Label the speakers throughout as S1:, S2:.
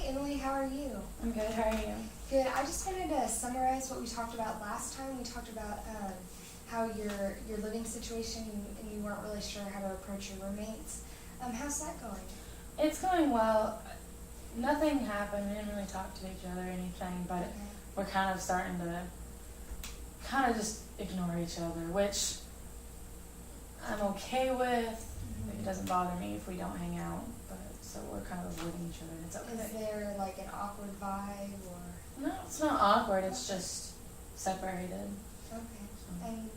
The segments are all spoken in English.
S1: Emily, how are you?
S2: I'm good, how are you?
S1: Good. I just wanted to summarize what we talked about last time. We talked about how your living situation and you weren't really sure how to approach your roommates. How's that going?
S2: It's going well. Nothing happened. We didn't really talk to each other or anything, but we're kind of starting to just ignore each other, which I'm okay with. It doesn't bother me if we don't hang out, but so we're kind of avoiding each other. It's okay.
S1: Is there like an awkward vibe or?
S2: No, it's not awkward. It's just separated.
S1: Okay. And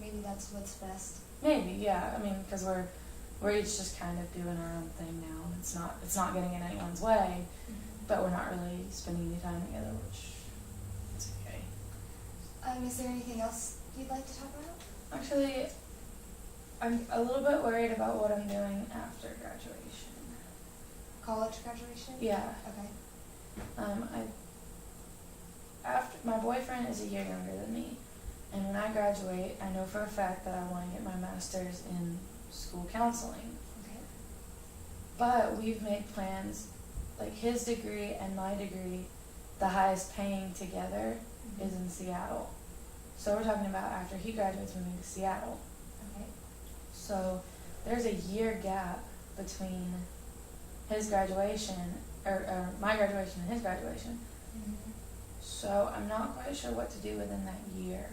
S1: maybe that's what's best.
S2: Maybe, yeah. I mean, because we're each just kind of doing our own thing now. It's not getting in anyone's way, but we're not really spending any time together, which is okay.
S1: Is there anything else you'd like to talk about?
S2: Actually, I'm a little bit worried about what I'm doing after graduation.
S1: College graduation?
S2: Yeah.
S1: Okay.
S2: After my boyfriend is a year younger than me, and when I graduate, I know for a fact that I want to get my master's in school counseling.
S1: Okay.
S2: But we've made plans, like his degree and my degree, the highest paying together is in Seattle. So we're talking about after he graduates, moving to Seattle.
S1: Okay.
S2: So there's a year gap between his graduation, or my graduation and his graduation. So I'm not quite sure what to do within that year.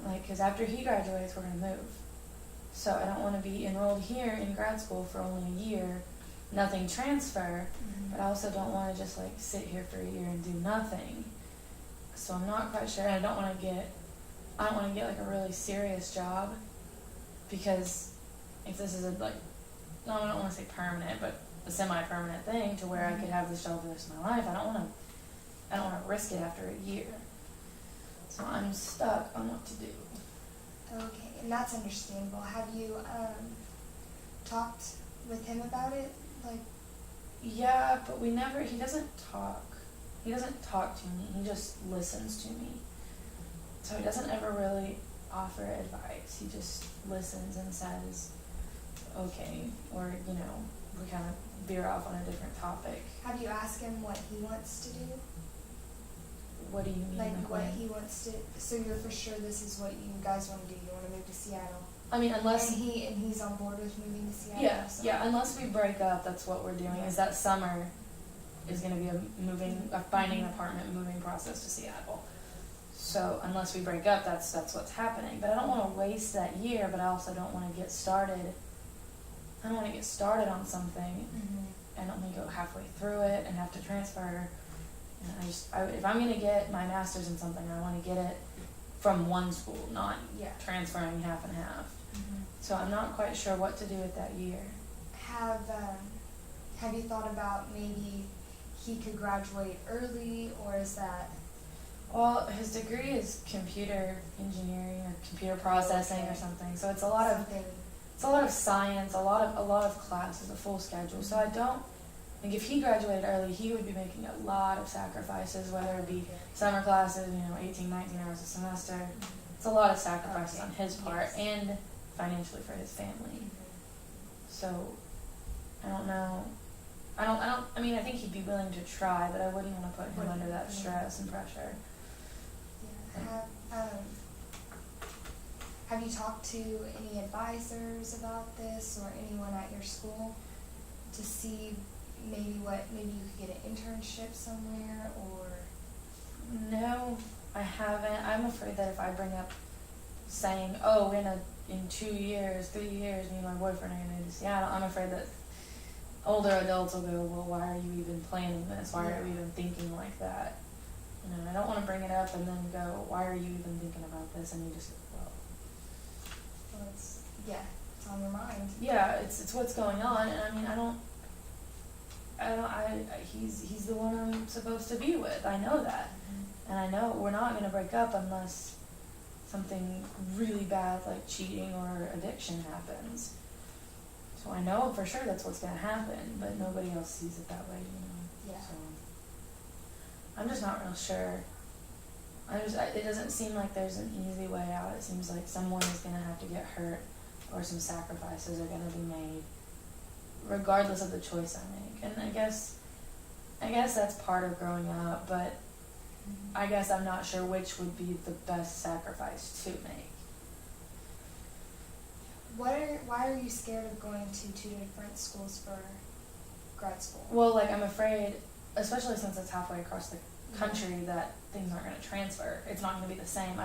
S2: Like, because after he graduates, we're going to move. So I don't want to be enrolled here in grad school for only a year, nothing transfer, but I also don't want to just like sit here for a year and do nothing. So I'm not quite sure. And I don't want to get like a really serious job, because if this is I don't want to say permanent, but a semi-permanent thing to where I could have this job for the rest of my life, I don't want to risk it after a year. So I'm stuck on what to do.
S1: Okay, and that's understandable. Have you talked with him about it?
S2: Yeah, but he doesn't talk. He doesn't talk to me. He just listens to me. So he doesn't ever really offer advice. He just listens and says, okay, or, we kind of veer off on a different topic.
S1: Have you asked him what he wants to do?
S2: What do you mean?
S1: Like what he wants to, so you're for sure this is what you guys want to do, you want to move to Seattle?
S2: I mean, unless...
S1: And he's on board with moving to Seattle?
S2: Yeah, unless we break up, that's what we're doing, is that summer is going to be a finding an apartment moving process to Seattle. So unless we break up, that's what's happening. But I don't want to waste that year, but I also don't want to get started. I don't want to get started on something and only go halfway through it and have to transfer. And if I'm going to get my master's in something, I want to get it from one school, not transferring half and half. So I'm not quite sure what to do with that year.
S1: Have you thought about maybe he could graduate early, or is that?
S2: Well, his degree is computer engineering or computer processing or something. So it's a lot of science, a lot of classes, a full schedule. So I don't think if he graduated early, he would be making a lot of sacrifices, whether it be summer classes, 18, 19 hours a semester. It's a lot of sacrifices on his part and financially for his family. So I don't know. I mean, I think he'd be willing to try, but I wouldn't want to put him under that stress and pressure.
S1: Yeah. Have you talked to any advisors about this or anyone at your school to see maybe you could get an internship somewhere, or?
S2: No, I haven't. I'm afraid that if I bring up saying, oh, in 2 years, 3 years, me and my boyfriend are going to move to Seattle, I'm afraid that older adults will go, well, why are you even planning this? Why are you even thinking like that? I don't want to bring it up and then go, why are you even thinking about this? And you just go,
S1: well, it's on your mind.
S2: Yeah, it's what's going on, and he's the one I'm supposed to be with. I know that. And I know we're not going to break up unless something really bad like cheating or addiction happens. So I know for sure that's what's going to happen, but nobody else sees it that way,
S1: Yeah.
S2: So I'm just not real sure. It doesn't seem like there's an easy way out. It seems like someone is going to have to get hurt, or some sacrifices are going to be made, regardless of the choice I make. And I guess I guess that's part of growing up, but I guess I'm not sure which would be the best sacrifice to make.
S1: Why are you scared of going to 2 different schools for grad school?
S2: Well, like, I'm afraid, especially since it's halfway across the country, that things aren't going to transfer. It's not going to be the same.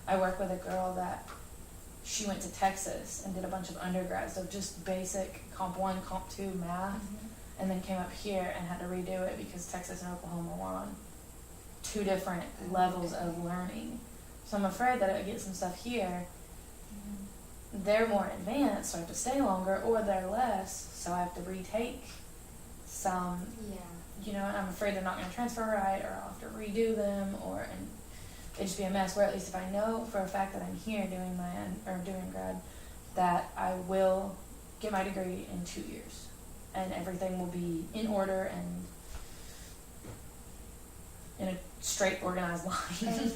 S2: I work with a girl that she went to Texas and did a bunch of undergrads, so just basic Comp 1, Comp 2 math, and then came up here and had to redo it because Texas and Oklahoma were on 2 different levels of learning. So I'm afraid that I would get some stuff here. They're more advanced, so I have to stay longer, or they're less, so I have to retake some.
S1: Yeah.
S2: You know, and I'm afraid they're not going to transfer right, or I'll have to redo them, and it'd just be a mess. Where at least if I know for a fact that I'm here doing doing grad, that I will get my degree in 2 years, and everything will be in order and in a straight, organized line.
S1: And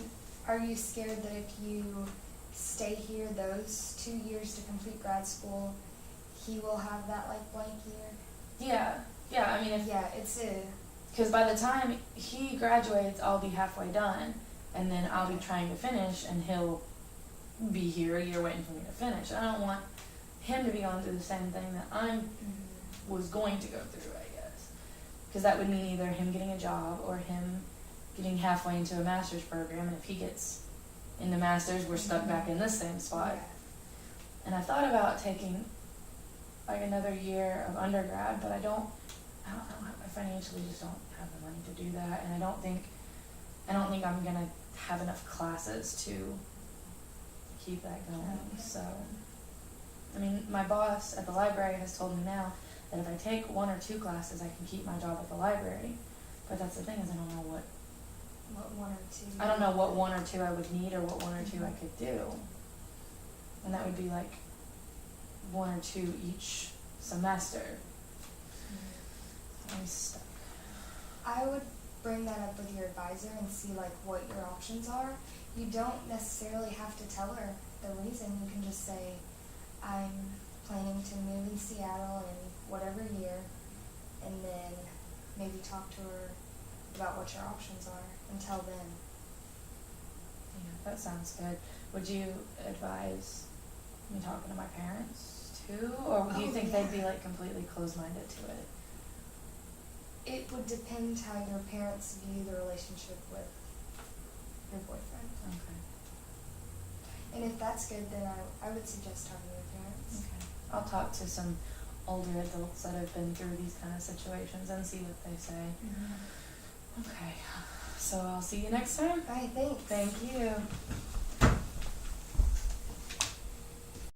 S1: are you scared that if you stay here those 2 years to complete grad school, he will have that like blank year?
S2: Yeah. I mean, because by the time he graduates, I'll be halfway done, and then I'll be trying to finish, and he'll be here a year waiting for me to finish. I don't want him to be going through the same thing that I was going to go through, I guess, because that would mean either him getting a job or him getting halfway into a master's program, and if he gets into master's, we're stuck back in this same spot.
S1: Yeah.
S2: And I thought about taking like another year of undergrad, but I don't know, I financially just don't have the money to do that, and I don't think I'm gonna have enough classes to keep that going. So, I mean, my boss at the library has told me now that if I take 1 or 2 classes, I can keep my job at the library. But that's the thing, is I don't know what
S1: 1 or 2.
S2: I don't know what 1 or 2 I would need, or what 1 or 2 I could do. And that would be like 1 or 2 each semester. I'm stuck.
S1: I would bring that up with your advisor and see like what your options are. You don't necessarily have to tell her the reason. You can just say, I'm planning to move in Seattle in whatever year, and then maybe talk to her about what your options are until then.
S2: Yeah, that sounds good. Would you advise me talking to my parents too, or do you think they'd be like completely closed-minded to it?
S1: It would depend how your parents view the relationship with your boyfriend.
S2: Okay.
S1: And if that's good, then I would suggest talking to your parents.
S2: Okay. I'll talk to some older adults that have been through these kind of situations and see what they say. Okay. So I'll see you next time.
S1: Bye, thanks.
S2: Thank you.